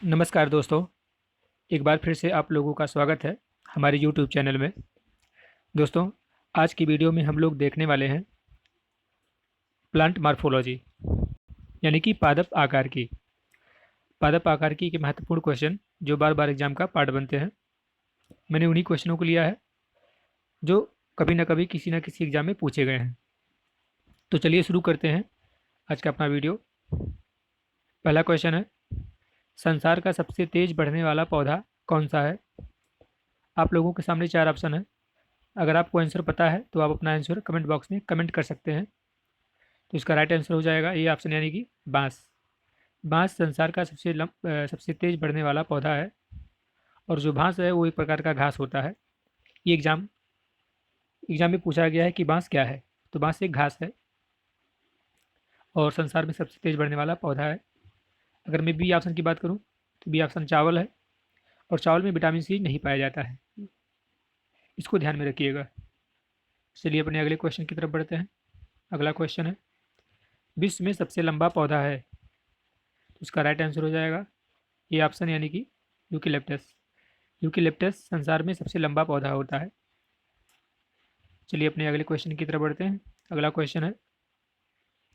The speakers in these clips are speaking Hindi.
नमस्कार दोस्तों। एक बार फिर से आप लोगों का स्वागत है हमारे YouTube चैनल में। दोस्तों, आज की वीडियो में हम लोग देखने वाले हैं प्लांट मार्फोलॉजी, यानी कि पादप आकार की। पादप आकार की के महत्वपूर्ण क्वेश्चन जो बार बार एग्जाम का पार्ट बनते हैं, मैंने उन्हीं क्वेश्चनों को लिया है जो कभी ना कभी किसी न किसी एग्जाम में पूछे गए हैं। तो चलिए शुरू करते हैं आज का अपना वीडियो। पहला क्वेश्चन है, संसार का सबसे तेज बढ़ने वाला पौधा कौन सा है? आप लोगों के सामने चार ऑप्शन है। अगर आपको आंसर पता है तो आप अपना आंसर कमेंट बॉक्स में कमेंट कर सकते हैं। तो इसका राइट आंसर हो जाएगा ये ऑप्शन, यानी कि बांस। बांस संसार का सबसे तेज बढ़ने वाला पौधा है। और जो बांस है वो एक प्रकार का घास होता है। ये एग्जाम में पूछा गया है कि बांस क्या है, तो बांस एक घास है और संसार में सबसे तेज बढ़ने वाला पौधा है। अगर मैं बी ऑप्शन की बात करूँ तो बी ऑप्शन चावल है, और चावल में विटामिन सी नहीं पाया जाता है, इसको ध्यान में रखिएगा। चलिए अपने अगले क्वेश्चन की तरफ बढ़ते हैं। अगला क्वेश्चन है, विश्व में सबसे लंबा पौधा है? तो इसका राइट आंसर हो जाएगा ये ऑप्शन, यानी कि यूकेलिप्टस। यूकेलिप्टस संसार में सबसे लंबा पौधा होता है। चलिए अपने अगले क्वेश्चन की तरफ बढ़ते हैं। अगला क्वेश्चन है,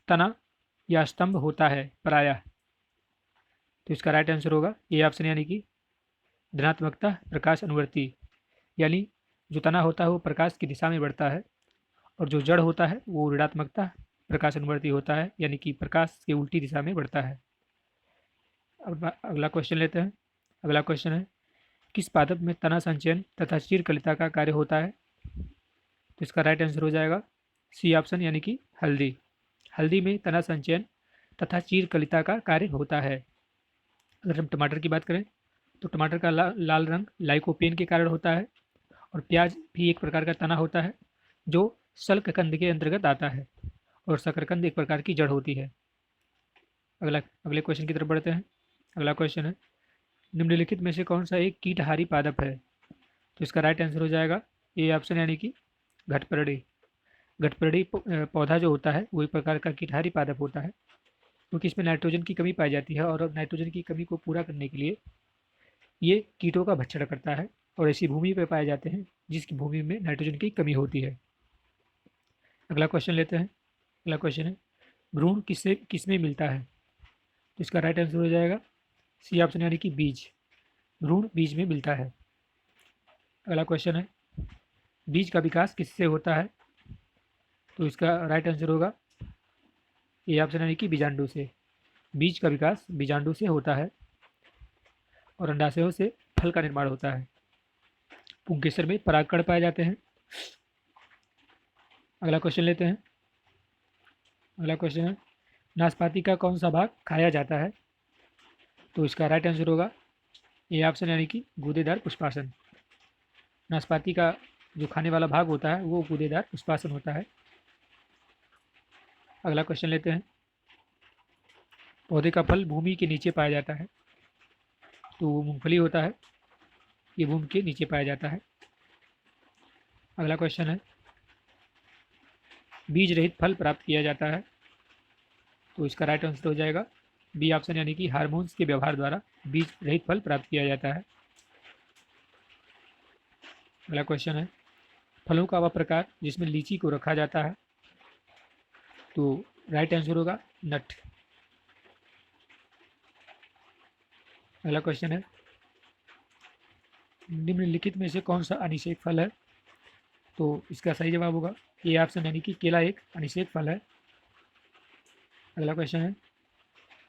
तना या स्तंभ होता है प्रायः? तो इसका राइट आंसर होगा ये ऑप्शन, यानी कि धनात्मकता प्रकाश अनुवर्ती। यानी जो तना होता है वो प्रकाश की दिशा में बढ़ता है, और जो जड़ होता है वो ऋणात्मकता प्रकाश अनुवर्ती होता है, यानी कि प्रकाश के उल्टी दिशा में बढ़ता है। अब अगला क्वेश्चन लेते हैं। अगला क्वेश्चन है, किस पादप में तना संचयन तथा चीरकलिता का कार्य होता है? तो इसका राइट आंसर हो जाएगा सी ऑप्शन, यानी कि हल्दी। हल्दी में तना संचयन तथा चीरकलिता का कार्य होता है। अगर हम टमाटर की बात करें तो टमाटर का लाल रंग लाइकोपेन के कारण होता है। और प्याज भी एक प्रकार का तना होता है जो शल्ककंद के अंतर्गत आता है, और शकरकंद एक प्रकार की जड़ होती है। अगले क्वेश्चन की तरफ बढ़ते हैं। अगला क्वेश्चन है, निम्नलिखित में से कौन सा एक कीटहारी पादप है? तो इसका राइट आंसर हो जाएगा ए ऑप्शन, यानी कि घटपर्णी। घटपर्णी पौधा जो होता है वो एक प्रकार का कीटहारी पादप होता है, क्योंकि इसमें नाइट्रोजन की कमी पाई जाती है, और नाइट्रोजन की कमी को पूरा करने के लिए ये कीटों का भक्षण करता है, और ऐसी भूमि पर पाए जाते हैं जिसकी भूमि में नाइट्रोजन की कमी होती है। अगला क्वेश्चन लेते हैं। अगला क्वेश्चन है, भ्रूण किसमें मिलता है? तो इसका राइट आंसर हो जाएगा सी ऑप्शन, यानी कि बीज। भ्रूण बीज में मिलता है। अगला क्वेश्चन है, बीज का विकास किससे होता है? तो इसका राइट आंसर होगा ए ऑप्शन, यानी कि बीजांडु से। बीज का विकास बीजांडु से होता है, और अंडाशयों से फल का निर्माण होता है। पुंकेसर में परागकण पाए जाते हैं। अगला क्वेश्चन लेते हैं। अगला क्वेश्चन है, नाशपाती का कौन सा भाग खाया जाता है? तो इसका राइट आंसर होगा ए ऑप्शन, यानी कि गूदेदार पुष्पासन। नाशपाती का जो खाने वाला भाग होता है वो गूदेदार पुष्पासन होता है। अगला क्वेश्चन लेते हैं, पौधे का फल भूमि के नीचे पाया जाता है? तो वो मूंगफली होता है, ये भूमि के नीचे पाया जाता है। अगला क्वेश्चन है, बीज रहित फल प्राप्त किया जाता है? तो इसका राइट आंसर हो जाएगा बी ऑप्शन, यानी कि हार्मोन्स के व्यवहार द्वारा बीज रहित फल प्राप्त किया जाता है। अगला क्वेश्चन है, फलों का वह प्रकार जिसमें लीची को रखा जाता है? तो राइट आंसर होगा नट। अगला क्वेश्चन है, निम्नलिखित में से कौन सा अनिषेक फल है? तो इसका सही जवाब होगा ए ऑप्शन, यानी कि केला एक अनिषेक फल है। अगला क्वेश्चन है,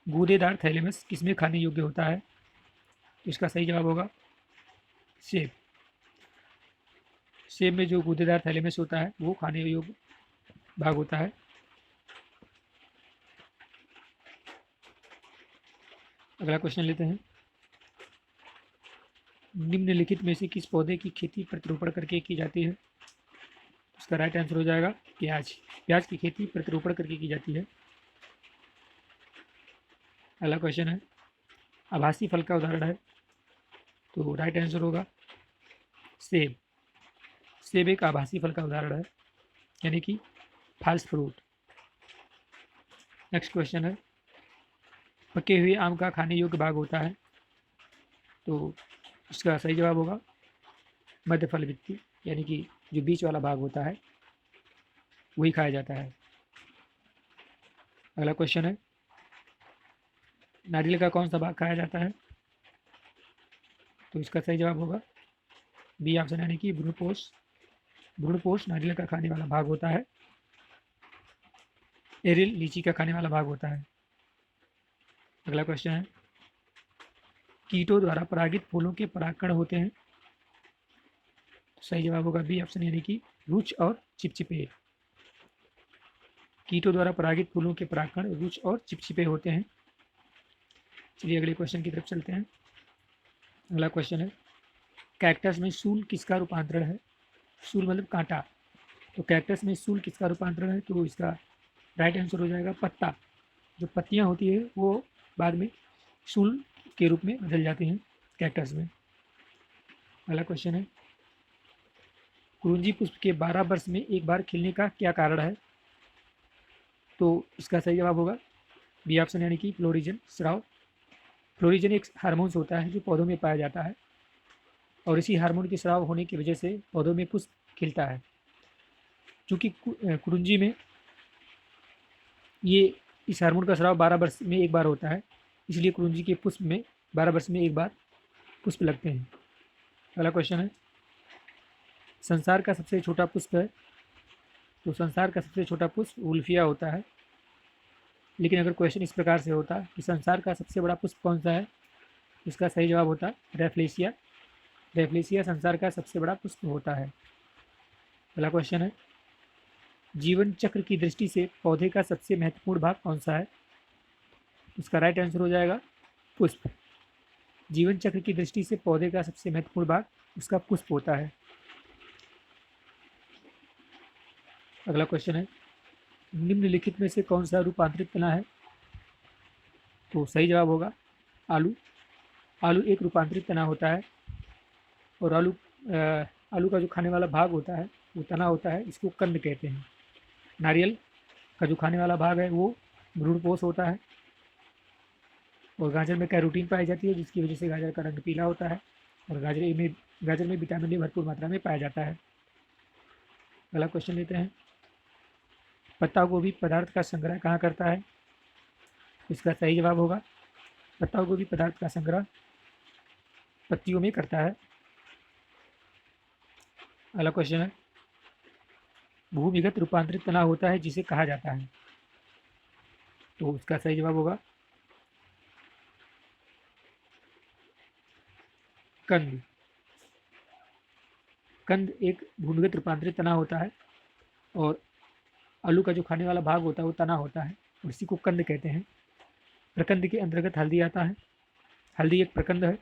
गूदेदार थैलेमस किसमें खाने योग्य होता है? तो इसका सही जवाब होगा सेब। सेब में जो गूदेदार थैलेमस होता है वो खाने योग्य भाग होता है। अगला क्वेश्चन लेते हैं, निम्नलिखित में से किस पौधे की खेती प्रतिरोपण करके की जाती है? इसका राइट आंसर हो जाएगा प्याज। प्याज की खेती प्रतिरोपण करके की जाती है। अगला क्वेश्चन है, आभासी फल का उदाहरण है? तो राइट आंसर होगा सेब। सेब एक आभासी फल का उदाहरण है, यानी कि फॉल्स फ्रूट। नेक्स्ट क्वेश्चन है, पके हुए आम का खाने योग्य भाग होता है? तो इसका सही जवाब होगा मध्य फल वृत्ति, यानी कि जो बीच वाला भाग होता है वही खाया जाता है। अगला क्वेश्चन है, नारियल का कौन सा भाग खाया जाता है? तो इसका सही जवाब होगा बी ऑप्शन, यानी कि भ्रूणपोष। भ्रूणपोष नारियल का खाने वाला भाग होता है। एरिल लीची का खाने वाला भाग होता है। अगला क्वेश्चन है, कीटों द्वारा परागित फूलों के परागकण होते हैं। तो सही जवाब होगा बी ऑप्शन, यानी कि रुच और चिपचिपे। कीटों द्वारा परागित फूलों के परागकण रुच और चिपचिपे होते हैं। चलिए अगले क्वेश्चन की तरफ चलते हैं। अगला क्वेश्चन है, कैक्टस में सूल किसका रूपांतरण है? सूल मतलब कांटा। तो कैक्टस में सूल किसका रूपांतरण है? तो इसका राइट आंसर हो जाएगा पत्ता। जो पत्तियां होती है वो बाद में सूल के रूप में बदल जाती हैं कैक्टस में। अगला क्वेश्चन है, कुरुंजी पुष्प के 12 वर्ष में एक बार खिलने का क्या कारण है? तो इसका सही जवाब होगा बी ऑप्शन, यानी कि फ्लोरिजन, स्राव। फ्लोरिजन एक हार्मोन्स होता है जो पौधों में पाया जाता है, और इसी हार्मोन के स्राव होने की वजह से पौधों में पुष्प खिलता है। चूँकि कुरुंजी में ये इस हार्मोन का स्राव 12 वर्ष में एक बार होता है, इसलिए कुरुंजी के पुष्प में 12 वर्ष में एक बार पुष्प लगते हैं। अगला क्वेश्चन है, संसार का सबसे छोटा पुष्प है। तो संसार का सबसे छोटा पुष्प उल्फिया होता है। लेकिन अगर क्वेश्चन इस प्रकार से होता कि संसार का सबसे बड़ा पुष्प कौन सा है, इसका सही जवाब होता रेफ्लेशिया। रेफ्लेशिया संसार का सबसे बड़ा पुष्प होता है। अगला क्वेश्चन है, जीवन चक्र की दृष्टि से पौधे का सबसे महत्वपूर्ण भाग कौन सा है? इसका राइट आंसर हो जाएगा पुष्प। जीवन चक्र की दृष्टि से पौधे का सबसे महत्वपूर्ण भाग उसका पुष्प होता है। अगला क्वेश्चन है, निम्नलिखित में से कौन सा रूपांतरित तना है? तो सही जवाब होगा आलू। आलू एक रूपांतरित तना होता है, और आलू का जो खाने वाला भाग होता है वो तना होता है, इसको कंद कहते हैं। नारियल का जो खाने वाला भाग है वो भ्रूणपोष होता है, और गाजर में कैरोटीन पाई जाती है, जिसकी वजह से गाजर का रंग पीला होता है, और गाजर में विटामिन डी भरपूर मात्रा में पाया जाता है। अगला क्वेश्चन लेते हैं, पत्ता गोभी पदार्थ का संग्रह कहाँ करता है? इसका सही जवाब होगा पत्ता गोभी पदार्थ का संग्रह पत्तियों में करता है। अगला क्वेश्चन है, भूमिगत रूपांतरित तना होता है जिसे कहा जाता है? तो उसका सही जवाब होगा कंद। कंद एक भूमिगत रूपांतरित तना होता है, और आलू का जो खाने वाला भाग होता है वो तना होता है, और इसी को कंद कहते हैं। प्रकंद के अंतर्गत हल्दी आता है। हल्दी एक प्रकंद है,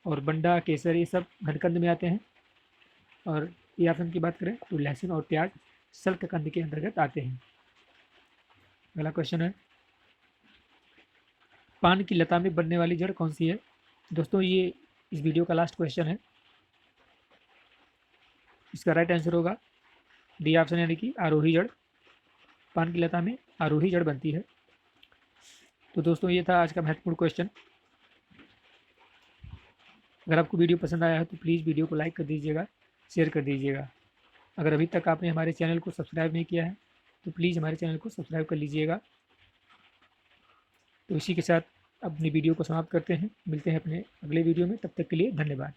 और बंडा, केसर ये सब घनकंद में आते हैं। और ये ऑप्शन की बात करें तो लहसुन और प्याज सल्क कंद के अंतर्गत आते हैं। अगला क्वेश्चन है, पान की लता में बनने वाली जड़ कौन सी है? दोस्तों ये इस वीडियो का लास्ट क्वेश्चन है। इसका राइट आंसर होगा डी ऑप्शन, यानी कि आरोही जड़। पान की लता में आरोही जड़ बनती है। तो दोस्तों ये था आज का महत्वपूर्ण क्वेश्चन। अगर आपको वीडियो पसंद आया है तो प्लीज़ वीडियो को लाइक कर दीजिएगा, शेयर कर दीजिएगा। अगर अभी तक आपने हमारे चैनल को सब्सक्राइब नहीं किया है तो प्लीज़ हमारे चैनल को सब्सक्राइब कर लीजिएगा। तो इसी के साथ अपनी वीडियो को समाप्त करते हैं। मिलते हैं अपने अगले वीडियो में, तब तक के लिए धन्यवाद।